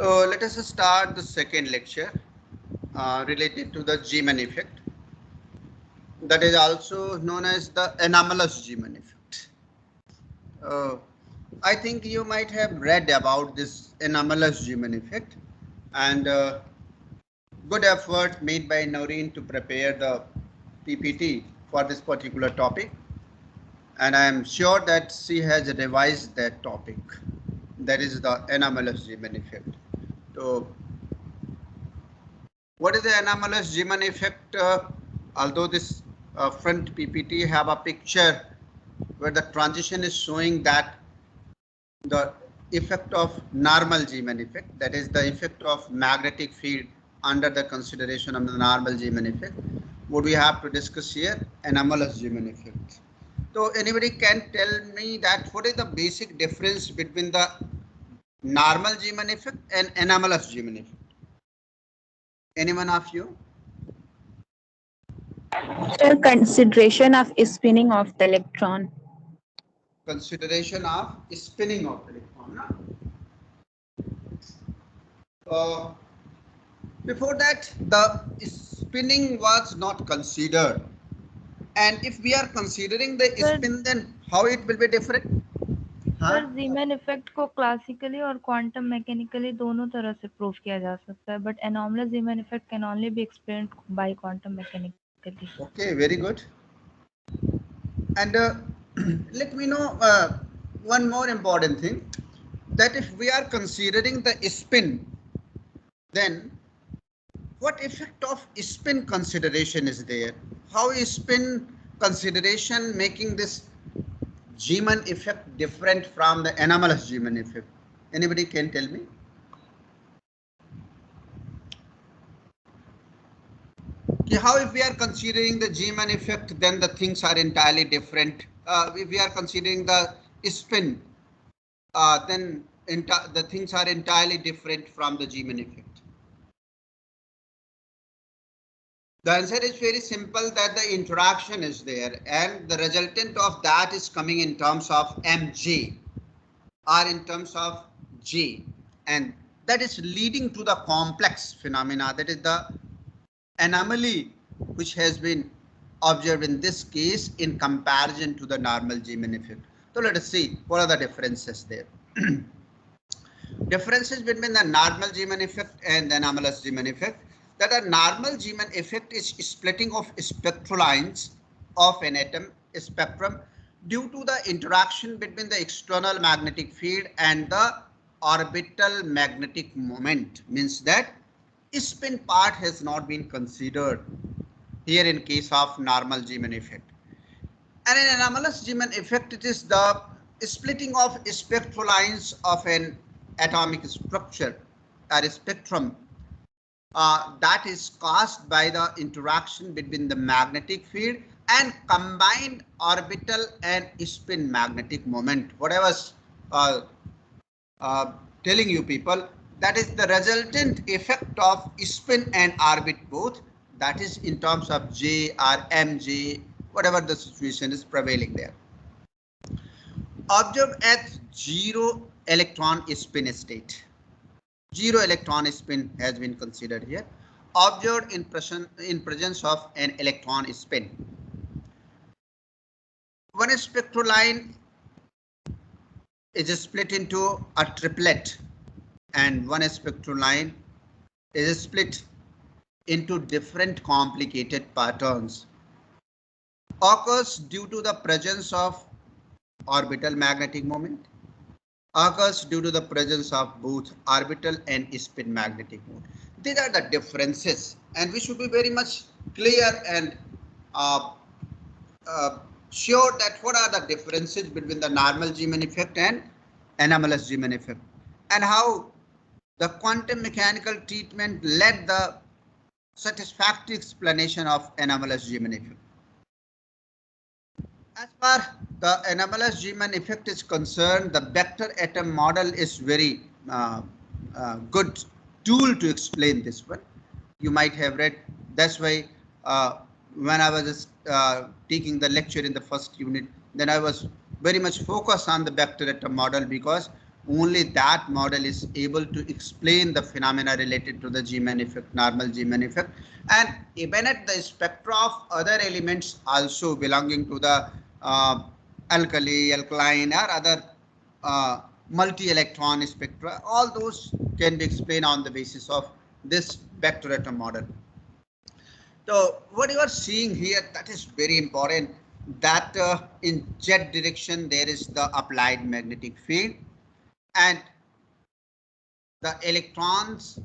Let us start the second lecture related to the Zeeman effect, that is also known as the anomalous Zeeman effect. Uh, I think you might have read about this anomalous Zeeman effect, and good effort made by Noreen to prepare the PPT for this particular topic, and I am sure that she has revised that topic, that is the anomalous Zeeman effect. So what is the anomalous Zeeman effect? Although this front PPT have a picture where the transition is showing that the effect of normal Zeeman effect, that is the effect of magnetic field under the consideration of the normal Zeeman effect, what we have to discuss here, anomalous Zeeman effect. So anybody can tell me that what is the basic difference between the normal Zeeman effect and anomalous Zeeman effect? Anyone of you? Sir, consideration of spinning of the electron. Consideration of spinning of electron. Before that, the spinning was not considered, and if we are considering the spin, then how it will be different? Sir Zeeman effect को classically और quantum mechanically दोनों तरह से prove किया जा सकता है, but anomalous Zeeman effect can only be explained by quantum mechanically. Okay, very good. And let me know one more important thing, that if we are considering the spin, then what effect of spin consideration is there? How is spin consideration making this Zeeman effect different from the anomalous Zeeman effect? Anybody can tell me? How, if we are considering the Zeeman effect, then the things are entirely different. If we are considering the spin, then the things are entirely different from the Zeeman effect. The answer is very simple, that the interaction is there and the resultant of that is coming in terms of mg or in terms of g, and that is leading to the complex phenomena, that is the anomaly which has been observed in this case in comparison to the normal Zeeman effect. So let us see what are the differences there. Differences between the normal Zeeman effect and the anomalous Zeeman effect. That a normal Zeeman effect is splitting of spectral lines of an atom spectrum due to the interaction between the external magnetic field and the orbital magnetic moment. Means that spin part has not been considered here in case of normal Zeeman effect. And in anomalous Zeeman effect, it is the splitting of spectral lines of an atomic structure or spectrum that is caused by the interaction between the magnetic field and combined orbital and spin magnetic moment. What I was telling you people, that is the resultant effect of spin and orbit both, that is in terms of J or mj, whatever the situation is prevailing there. Observe at zero electron spin state. Zero electron spin has been considered here, observed in presence of an electron spin. One spectral line is split into a triplet, and one spectral line is split into different complicated patterns. Occurs due to the presence of orbital magnetic moment, occurs due to the presence of both orbital and spin magnetic moment. These are the differences, and we should be very much clear and sure that what are the differences between the normal Zeeman effect and anomalous Zeeman effect, and how the quantum mechanical treatment led the satisfactory explanation of anomalous Zeeman effect. As far the anomalous Zeeman effect is concerned, the vector atom model is very good tool to explain this one. You might have read, that's why when I was taking the lecture in the first unit, then I was very much focused on the vector atom model, because only that model is able to explain the phenomena related to the Zeeman effect, normal Zeeman effect. And even at the spectra of other elements also belonging to the alkali, alkaline, or other multi-electron spectra, all those can be explained on the basis of this vector atom model. So what you are seeing here, that is very important, that in Z direction there is the applied magnetic field, and the electrons,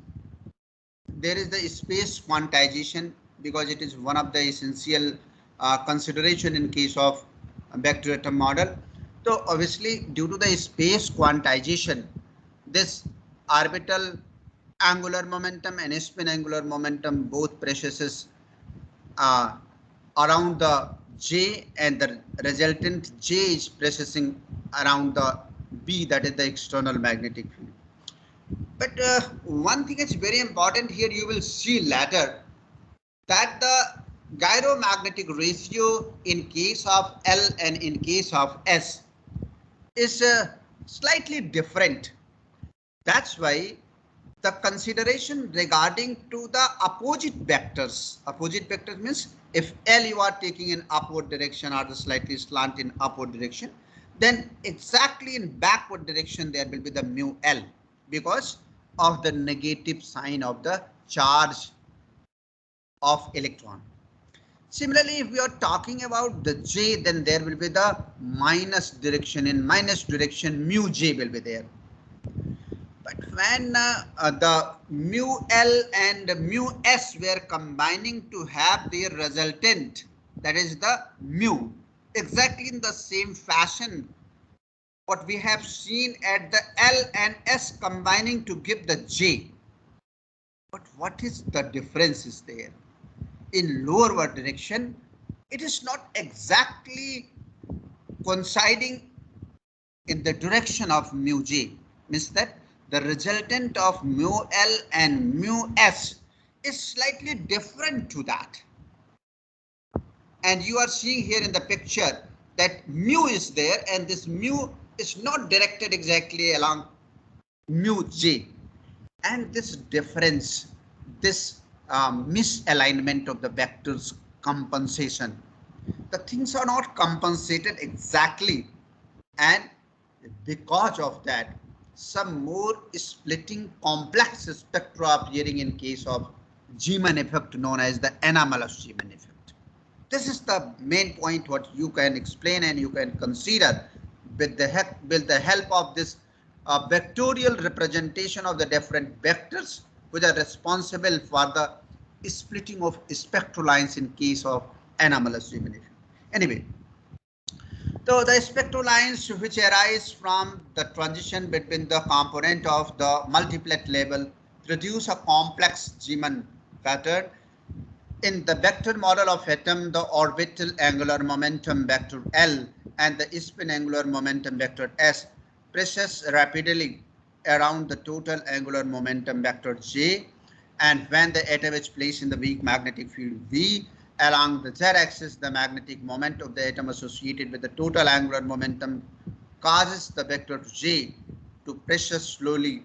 there is the space quantization, because it is one of the essential consideration in case of vector atom model. So obviously due to the space quantization, this orbital angular momentum and spin angular momentum both processes around the J, and the resultant J is processing around the B, that is the external magnetic field. But one thing is very important here, you will see later that the gyromagnetic ratio in case of L and in case of S is slightly different. That's why the consideration regarding to the opposite vectors means if L you are taking in upward direction or the slightly slant in upward direction, then exactly in backward direction there will be the mu L, because of the negative sign of the charge of electron. Similarly, if we are talking about the J, then there will be the minus direction. In minus direction, mu J will be there. But when the mu L and mu S were combining to have their resultant, that is the mu, exactly in the same fashion, what we have seen at the L and S combining to give the J. But what is the difference is there? In lower direction, it is not exactly coinciding in the direction of mu J, means that the resultant of mu L and mu S is slightly different to that. And you are seeing here in the picture that mu is there, and this mu is not directed exactly along mu J. And this difference, this misalignment of the vectors compensation, the things are not compensated exactly, and because of that some more splitting complex spectra appearing in case of Zeeman effect known as the anomalous Zeeman effect. This is the main point what you can explain and you can consider with the help of this vectorial representation of the different vectors which are responsible for the splitting of spectral lines in case of anomalous Zeeman effect. Anyway, so the spectral lines which arise from the transition between the component of the multiplet level produce a complex Zeeman pattern. In the vector model of atom, the orbital angular momentum vector L and the spin angular momentum vector S presses rapidly around the total angular momentum vector J, and when the atom is placed in the weak magnetic field V, along the z-axis, the magnetic moment of the atom associated with the total angular momentum causes the vector J to pressure slowly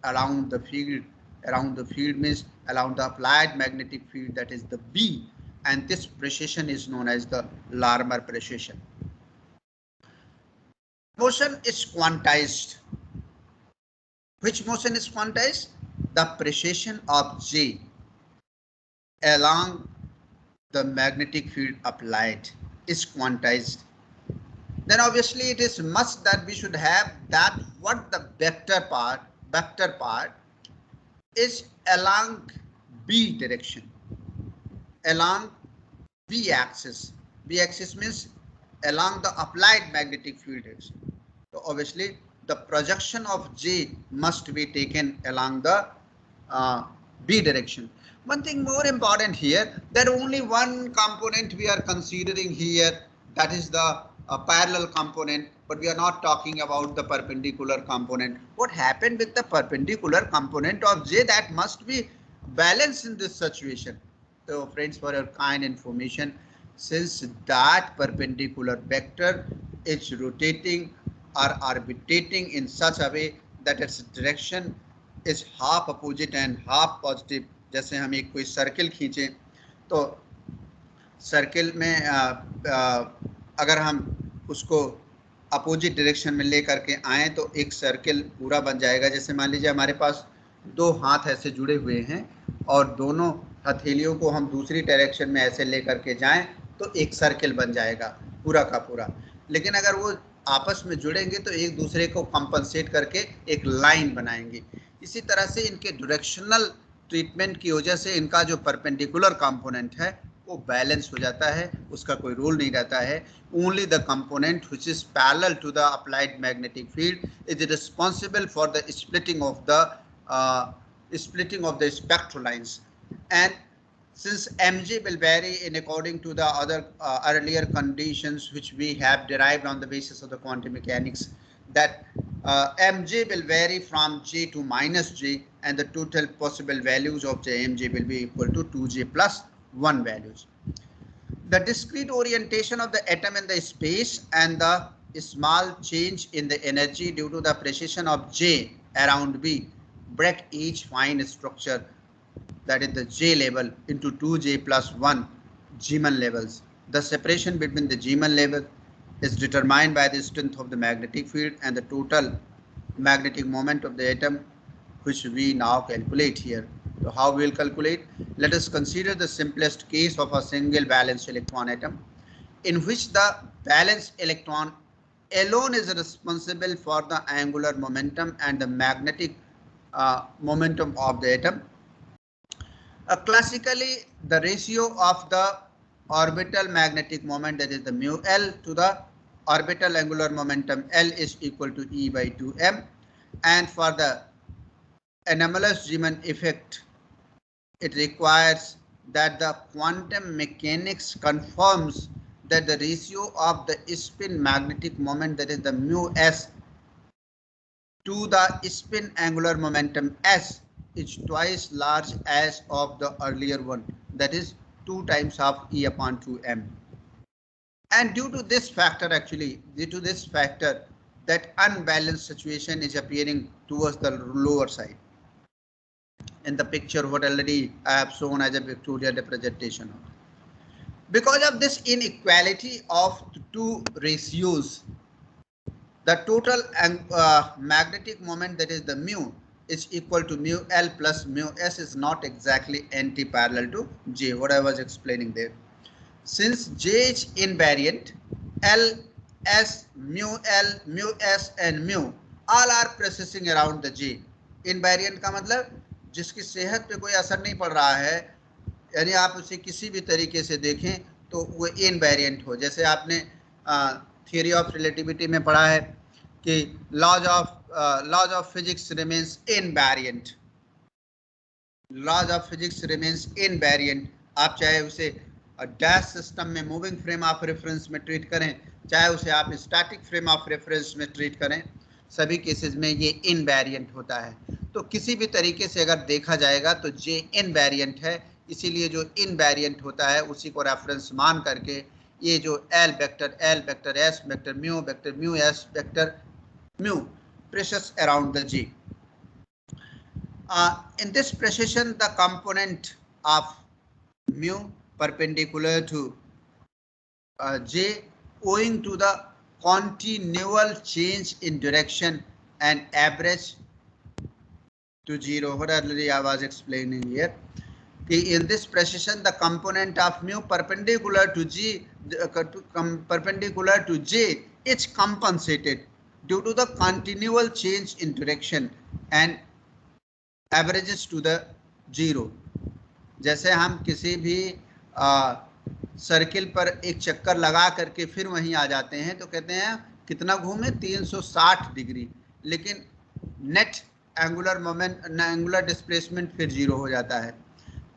around the field. Around the field means around the applied magnetic field, that is the B, and this precession is known as the Larmor precession. Motion is quantized. Which motion is quantized? The precession of J along the magnetic field applied is quantized. Then obviously it is must that we should have that what the vector part is along B direction, along B axis. B axis means along the applied magnetic field direction. So obviously the projection of J must be taken along the B direction. One thing more important here, that only one component we are considering here, that is the parallel component, but we are not talking about the perpendicular component. What happened with the perpendicular component of J, that must be balanced in this situation. So friends, for your kind information, since that perpendicular vector is rotating are arbitrating in such a way that its direction is half opposite and half positive. जैसे हम एक कोई circle खींचें तो circle में अगर हम उसको अपोजिट डायरेक्शन में ले करके आए तो एक सर्किल पूरा बन जाएगा। जैसे मान लीजिए हमारे पास दो हाथ ऐसे जुड़े हुए हैं और दोनों हथेलियों को हम दूसरी डायरेक्शन में ऐसे ले करके जाएं तो एक सर्किल बन जाएगा पूरा का पूरा। लेकिन अगर वो आपस में जुड़ेंगे तो एक दूसरे को कंपनसेट करके एक लाइन बनाएंगे। इसी तरह से इनके डायरेक्शनल ट्रीटमेंट की वजह से इनका जो परपेंडिकुलर कंपोनेंट है वो बैलेंस हो जाता है, उसका कोई रोल नहीं रहता है। Only the component which is parallel to the applied magnetic field is responsible for the splitting of the spectral lines. And since mg will vary in according to the other earlier conditions which we have derived on the basis of the quantum mechanics, that mg will vary from j to minus j, and the total possible values of jmg will be equal to 2j plus 1 values. The discrete orientation of the atom in the space and the small change in the energy due to the precision of j around b break each fine structure, that is the j level, into 2j plus 1 Zeeman levels. The separation between the Zeeman level is determined by the strength of the magnetic field and the total magnetic moment of the atom, which we now calculate here. So how we will calculate? Let us consider the simplest case of a single valence electron atom, in which the valence electron alone is responsible for the angular momentum and the magnetic momentum of the atom. Classically, the ratio of the orbital magnetic moment, that is the mu L, to the orbital angular momentum L is equal to E by 2m. And for the anomalous Zeeman effect, it requires that the quantum mechanics confirms that the ratio of the spin magnetic moment, that is the mu S, to the spin angular momentum S is twice large as of the earlier one, that is 2 times of E upon 2m. And due to this factor, that unbalanced situation is appearing towards the lower side. In the picture what already I have shown as a vectorial representation of. Because of this inequality of two ratios, the total magnetic moment, that is the mu, is equal to mu L plus mu S, is not exactly anti-parallel to J, what I was explaining there. Since J is invariant, L, S, mu L, mu S and mu all are precessing around the J. Invariant का मतलब जिसकी सेहत पे कोई असर नहीं पड़ रहा है, यानी आप उसे किसी भी तरीके से देखें तो वो इनवेरिएंट हो। जैसे आपने थियरी ऑफ रिलेटिविटी में पढ़ा है कि laws of physics remains invariant, laws of physics remains invariant. आप चाहे उसे डैश सिस्टम में मूविंग फ्रेम ऑफ रेफरेंस में ट्रीट करें, चाहे उसे आप स्टैटिक फ्रेम ऑफ रेफरेंस में ट्रीट करें, सभी केसेस में ये इनवेरिएंट होता है। तो किसी भी तरीके से अगर देखा जाएगा तो जे इनवेरिएंट है, इसीलिए जो इनवेरिएंट होता है उसी को रेफरेंस मान करके ये जो L vector S vector mu S vector mu precious around the G. In this precision, the component of mu perpendicular to J, owing to the continual change in direction and average to 0. What earlier I was explaining here. In this precision, the component of mu perpendicular to J is compensated due to the continual change in direction and averages to the 0. जैसे हम किसी भी circle पर एक चक्कर लगा करके फिर वहीं आ जाते हैं तो कहते हैं कितना घूमे 360 डिग्री, लेकिन net angular moment angular displacement फिर 0 हो जाता है।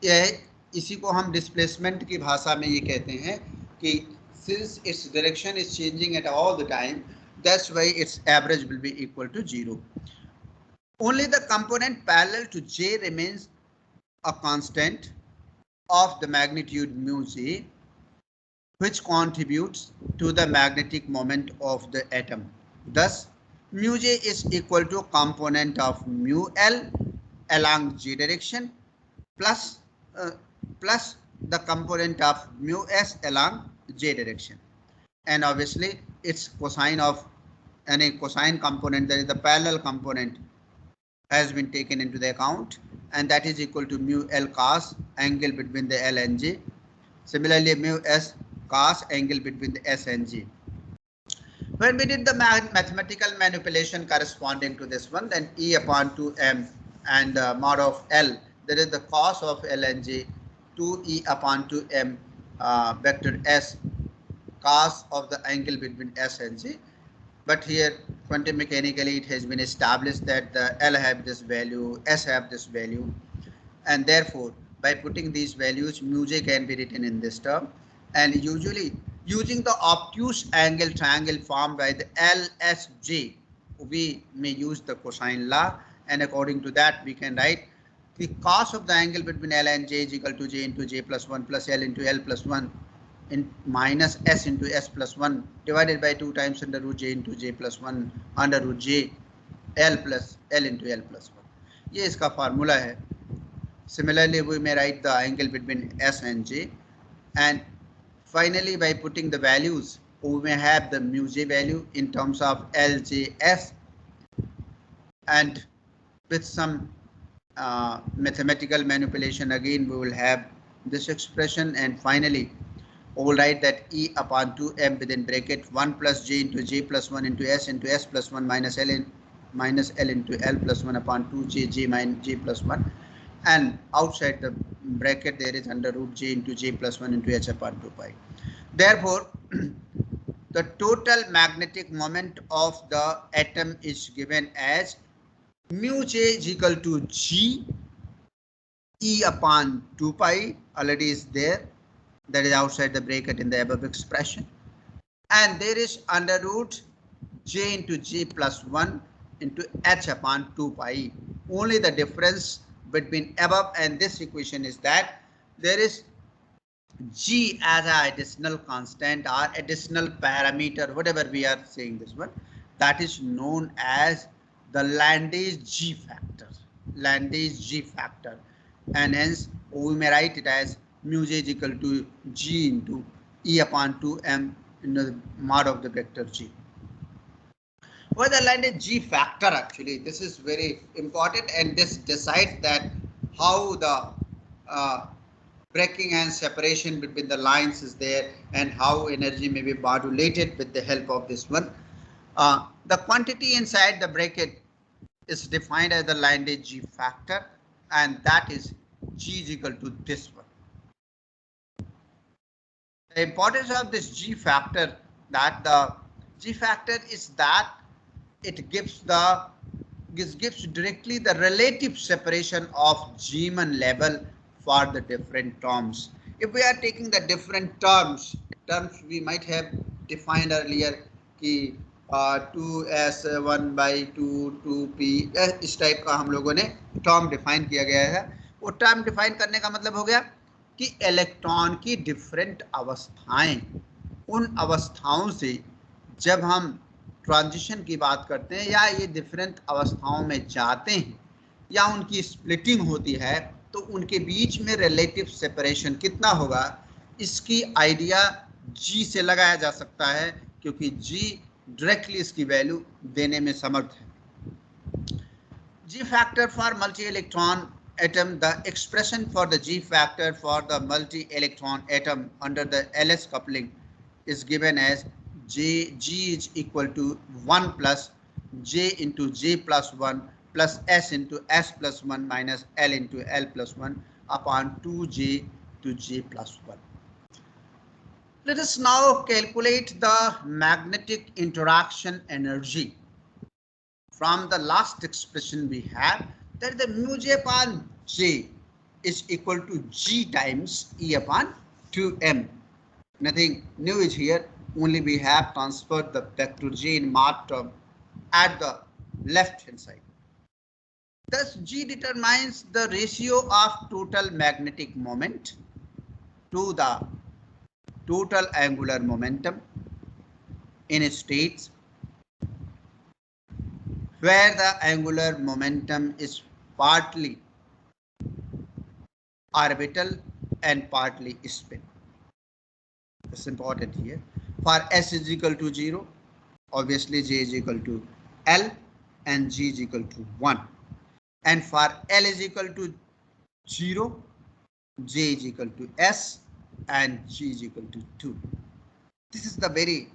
यह इसी को हम डिस्प्लेसमेंट की भाषा में ये कहते हैं कि since its direction is changing at all the time, that's why its average will be equal to 0. Only the component parallel to J remains a constant of the magnitude mu J, which contributes to the magnetic moment of the atom. Thus, mu j is equal to component of mu l along g direction plus plus the component of mu s along j direction, and obviously its cosine of any cosine component, that is the parallel component, has been taken into the account, and that is equal to mu l cos angle between the L and G. Similarly, mu s cos angle between the S and G. When we did the mathematical manipulation corresponding to this one, then E upon 2m and mod of L, that is the cos of L and G, 2E upon 2m vector S cos of the angle between S and G. But here quantum mechanically it has been established that the L have this value, S have this value, and therefore by putting these values mu j can be written in this term, and usually using the obtuse angle triangle formed by the LSJ, we may use the cosine law, and according to that we can write the cos of the angle between L and J is equal to J into J plus 1 plus L into L plus 1 in minus S into S plus 1 divided by 2 times under root J into J plus 1 under root J L plus L into L plus 1. ये इसका formula है. Similarly, we may write the angle between S and J, and finally by putting the values we may have the mu j value in terms of LJS, and with some mathematical manipulation again we will have this expression, and finally we will write that E upon 2m within bracket 1 plus J into J plus 1 into S plus 1 minus L into L plus 1 upon 2 J minus J plus 1, and outside the bracket there is under root J into J plus 1 into H upon 2 pi. Therefore, the total magnetic moment of the atom is given as mu j is equal to G E upon 2 pi, already is there, that is outside the bracket in the above expression, and there is under root J into J plus 1 into H upon 2 pi. Only the difference between above and this equation is that there is G as an additional constant or additional parameter, whatever we are saying this one, that is known as the Landis G factor. Landis G factor, and hence we may write it as mu j is equal to G into E upon 2m in the mod of the vector G. What the Landis G factor, actually this is very important, and this decides that how the breaking and separation between the lines is there and how energy may be modulated with the help of this one. The quantity inside the bracket is defined as the Landis G factor, and that is G is equal to this one. The importance of this G factor, that the G factor is that it gives directly the relative separation of Zeeman level for the different terms. If we are taking the different terms we might have defined earlier कि 2s1 by 2p इस type का हम लोगों ने term define किया गया है. वो टर्म डिफाइन करने का मतलब हो गया कि इलेक्ट्रॉन की डिफरेंट अवस्थाएं, उन अवस्थाओं से जब हम ट्रांजिशन की बात करते हैं या ये डिफरेंट अवस्थाओं में जाते हैं या उनकी स्प्लिटिंग होती है, तो उनके बीच में रिलेटिव सेपरेशन कितना होगा, इसकी आइडिया G से लगाया जा सकता है, क्योंकि G डायरेक्टली इसकी वैल्यू देने में समर्थ है. G factor for multi-electron atom, the expression for the G factor for the multi-electron atom under the LS coupling is given as G is equal to 1 plus J into J plus 1 plus S into S plus 1 minus L into L plus 1 upon 2J to J plus 1. Let us now calculate the magnetic interaction energy. From the last expression we have that the mu j upon J is equal to G times E upon 2m. Nothing new is here, only we have transferred the vector J in mod term at the left hand side. Thus G determines the ratio of total magnetic moment to the total angular momentum in states where the angular momentum is partly orbital and partly spin. It's important here. For s is equal to 0, obviously j is equal to L and g is equal to 1. And for L is equal to 0, j is equal to s and g is equal to 2. This is the very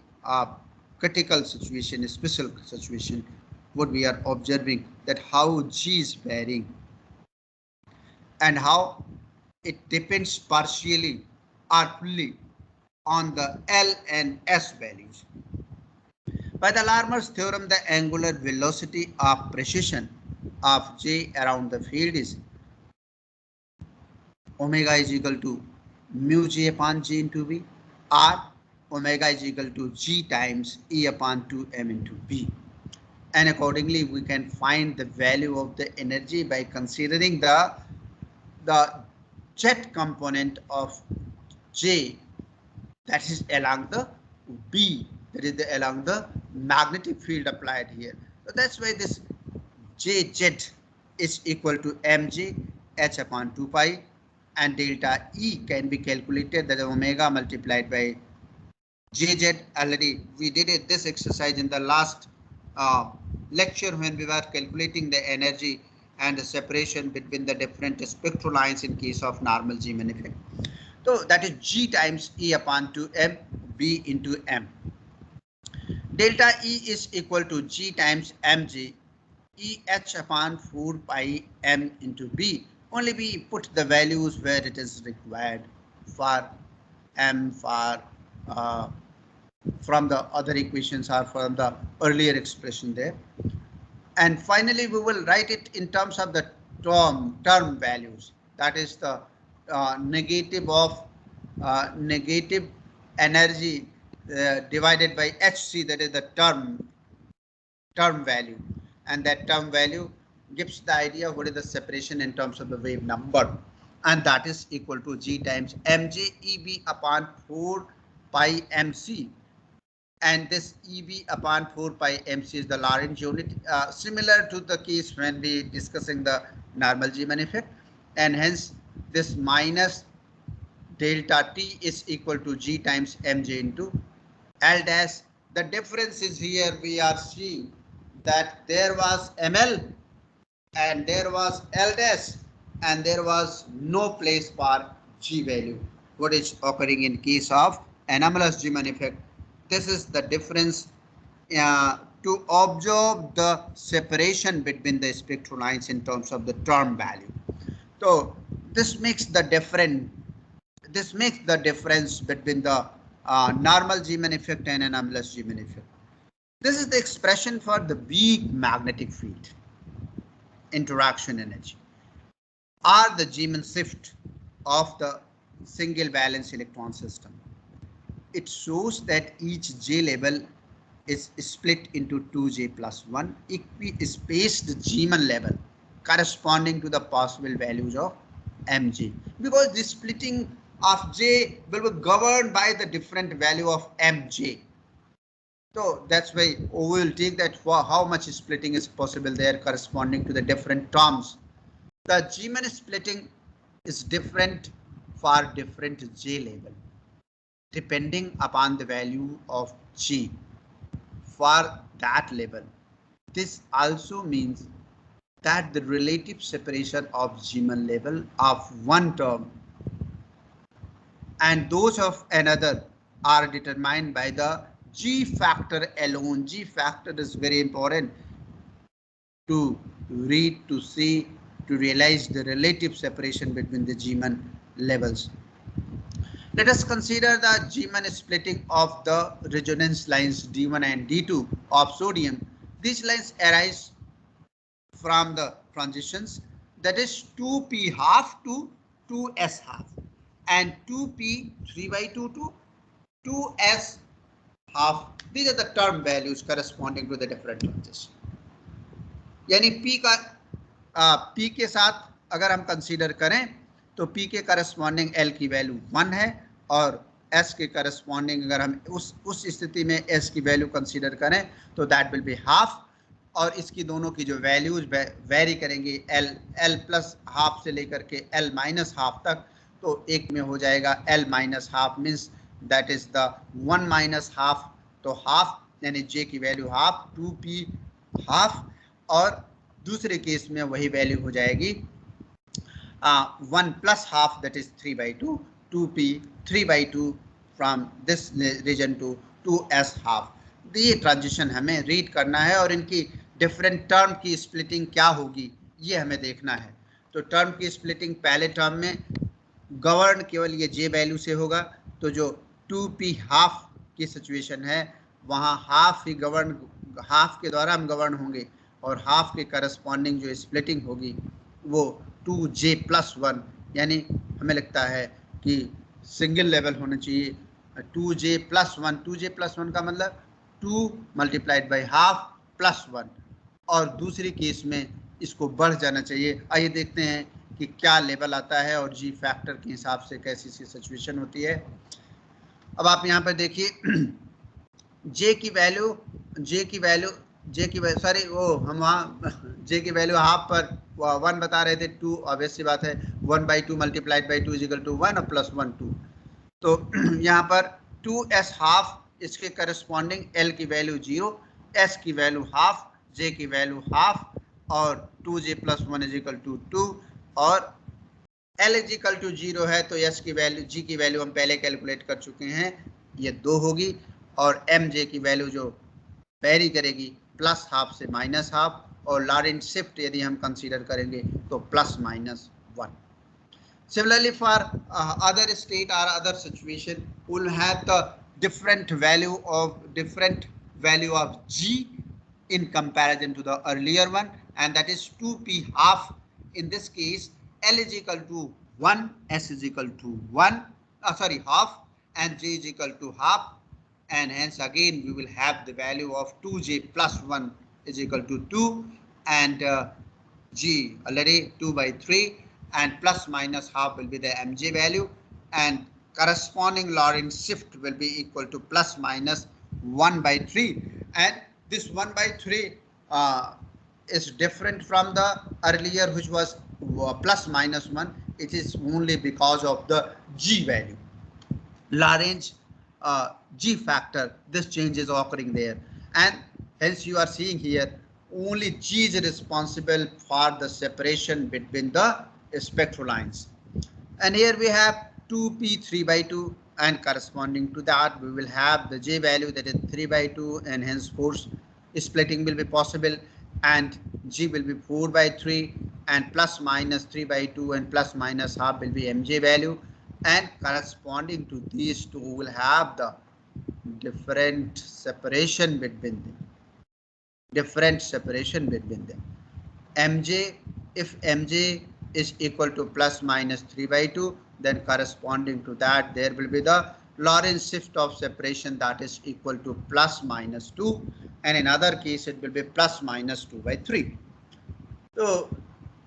critical situation, special situation, what we are observing, that how g is varying and how it depends partially or fully on the L and S values. By the Larmor's theorem, the angular velocity of precession of J around the field is omega is equal to mu J upon G into V, or omega is equal to G times E upon 2m into B. And accordingly, we can find the value of the energy by considering the jet component of J, that is along the B, that is along the magnetic field applied here. So that's why this Jz is equal to mj h upon 2 pi, and delta E can be calculated, that is omega multiplied by Jz. Already we did it, this exercise in the last lecture when we were calculating the energy and the separation between the different spectral lines in case of normal Zeeman effect. So that is G times E upon 2m B into m. Delta E is equal to G times mg E h upon 4 pi m into B. Only we put the values where it is required for m, for from the other equations or from the earlier expression there. And finally, we will write it in terms of the term values. That is the negative of negative energy divided by hc, that is the term value, and that term value gives the idea of what is the separation in terms of the wave number, and that is equal to G times mj EB upon 4 pi mc. And this EB upon 4 pi mc is the Lorentz unit, similar to the case when we discussing the normal Zeeman effect, and hence this minus delta T is equal to G times mj into L dash. The difference is here we are seeing that there was ml and there was L dash and there was no place for G value, what is occurring in case of anomalous Zeeman effect. This is the difference to observe the separation between the spectral lines in terms of the term value. So this makes the difference. This makes the difference between the normal Zeeman effect and anomalous Zeeman effect. This is the expression for the weak magnetic field interaction energy, or the Zeeman shift of the single valence electron system. It shows that each J level is split into 2J plus 1 equi-spaced Zeeman level corresponding to the possible values of mj, because the splitting of J will be governed by the different value of mj. So that's why we will take that for how much splitting is possible there corresponding to the different terms. The Zeeman splitting is different for different J level depending upon the value of G for that level. This also means that the relative separation of Zeeman level of one term and those of another are determined by the G factor alone. G factor is very important to read, to see, to realize the relative separation between the Zeeman levels. Let us consider the Zeeman splitting of the resonance lines D1 and D2 of sodium. These lines arise from the transitions, that is 2p half to 2s half and 2p 3 by 2 to 2s half. These are the term values corresponding to the different transitions. यानी p का p के साथ अगर हम consider करें तो p के corresponding l की वैल्यू 1 है और s के करस्पॉन्डिंग अगर हम उस स्थिति में s की वैल्यू कंसीडर करें तो दैट विल बी हाफ और इसकी दोनों की जो वैल्यूज वेरी करेंगे एल प्लस हाफ से लेकर के एल माइनस हाफ तक, तो एक में हो जाएगा L minus half means that is the 1 minus half, तो हाफ यानी जे की वैल्यू हाफ, 2p हाफ, और दूसरे केस में वही वैल्यू हो जाएगी 1 plus half, that is 3/2, 2p 3/2 from this region to 2s half. तो ये ट्रांजिशन हमें रीड करना है और इनकी डिफरेंट टर्म की स्प्लिटिंग क्या होगी ये हमें देखना है। तो टर्म की स्प्लिटिंग पहले टर्म में गवर्न केवल ये जे वैल्यू से होगा, तो जो 2p हाफ की सिचुएशन है वहाँ हाफ ही गवर्न, हाफ के द्वारा हम गवर्न होंगे और हाफ के करस्पॉन्डिंग जो स्प्लिटिंग होगी वो 2j प्लस 1, यानी हमें लगता है कि सिंगल लेवल होना चाहिए 2j प्लस 1। 2j प्लस 1 का मतलब 2 मल्टीप्लाइड बाई हाफ प्लस 1, और दूसरी केस में इसको बढ़ जाना चाहिए। आइए देखते हैं कि क्या लेवल आता है और जी फैक्टर के हिसाब से कैसी सी सिचुएशन होती है। अब आप यहाँ पर देखिए जे की वैल्यू सॉरी वो हम वहाँ जे की वैल्यू हाफ पर 1 बता रहे थे, 2 ऑब्वियस सी बात है 1/2 multiplied by 2 is equal to 1 और प्लस 1 2, तो यहाँ पर 2s हाफ, इसके करस्पॉन्डिंग l की वैल्यू 0, s की वैल्यू हाफ, j की वैल्यू हाफ, और 2j plus 1 is equal to 2, और l इज इक्वल टू 0 है तो s की वैल्यू, g की वैल्यू हम पहले कैलकुलेट कर चुके हैं, ये 2 होगी, और mj की वैल्यू जो वेरी करेगी प्लस हाफ से माइनस हाफ, और लॉरेंट शिफ्ट यदि हम कंसीडर करेंगे तो plus minus 1। Similarly, for other state or other situation, we'll have the different value of g in comparison to the earlier one, and that is 2p half. In this case, l is equal to 1, s is equal to 1, half, and j is equal to half, and hence again we will have the value of 2j plus 1 is equal to 2, and g already 2/3, and plus minus half will be the mj value, and corresponding Lorentz shift will be equal to plus minus 1/3, and this 1/3 is different from the earlier which was plus minus 1. It is only because of the g value, Lorentz g factor, this change is occurring there, and hence you are seeing here only g is responsible for the separation between the spectral lines. And here we have 2p 3/2, and corresponding to that we will have the j value, that is 3/2, and hence force splitting will be possible, and g will be 4/3, and plus minus 3/2 and plus minus half will be mj value, and corresponding to these two will have the different separation between them. mj, if mj is equal to plus minus 3/2, then corresponding to that there will be the Lorentz shift of separation, that is equal to plus minus 2, and in other case it will be plus minus 2/3. So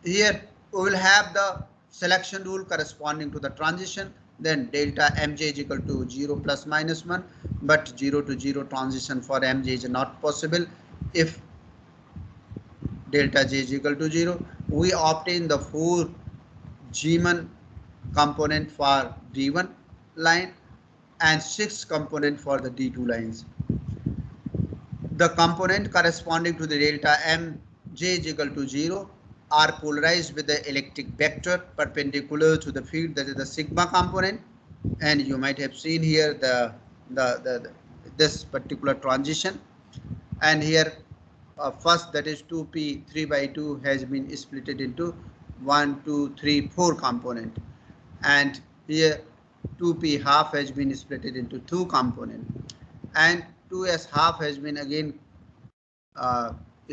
here we will have the selection rule corresponding to the transition, then delta mj is equal to 0 plus minus 1, but 0 to 0 transition for mj is not possible. If delta j is equal to 0, we obtain the 4 Gman component for D1 line and 6 component for the D2 lines. The component corresponding to the delta m j is equal to 0 are polarized with the electric vector perpendicular to the field, that is the sigma component, and you might have seen here this particular transition, and here first, that is 2p 3/2 has been split into 1, 2, 3, 4 component, and here 2p half has been split into 2 component, and 2s half has been again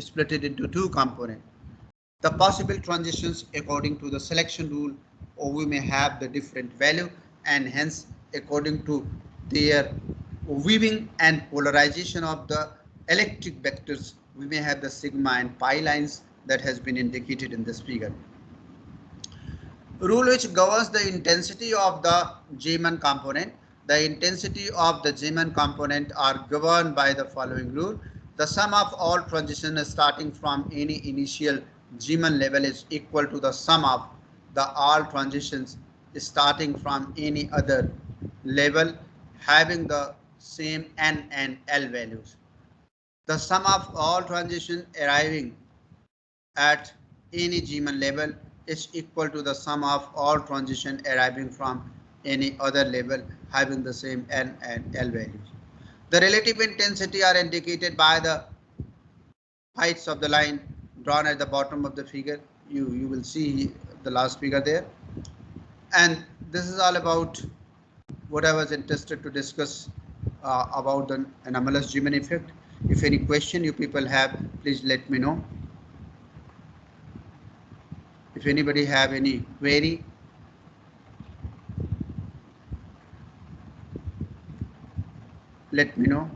split into 2 component. The possible transitions according to the selection rule, or we may have the different value, and hence according to their weaving and polarization of the electric vectors, we may have the sigma and pi lines that has been indicated in this figure. Rule which governs the intensity of the Gman component. The intensity of the Gman component are governed by the following rule. The sum of all transitions starting from any initial Zeeman level is equal to the sum of the all transitions starting from any other level having the same n and l values. The sum of all transitions arriving at any Zeeman level is equal to the sum of all transitions arriving from any other level having the same n and l values. The relative intensity are indicated by the heights of the line drawn at the bottom of the figure. You will see the last figure there. And this is all about what I was interested to discuss about the anomalous Zeeman effect. If any question you people have, please let me know. If anybody have any query, let me know.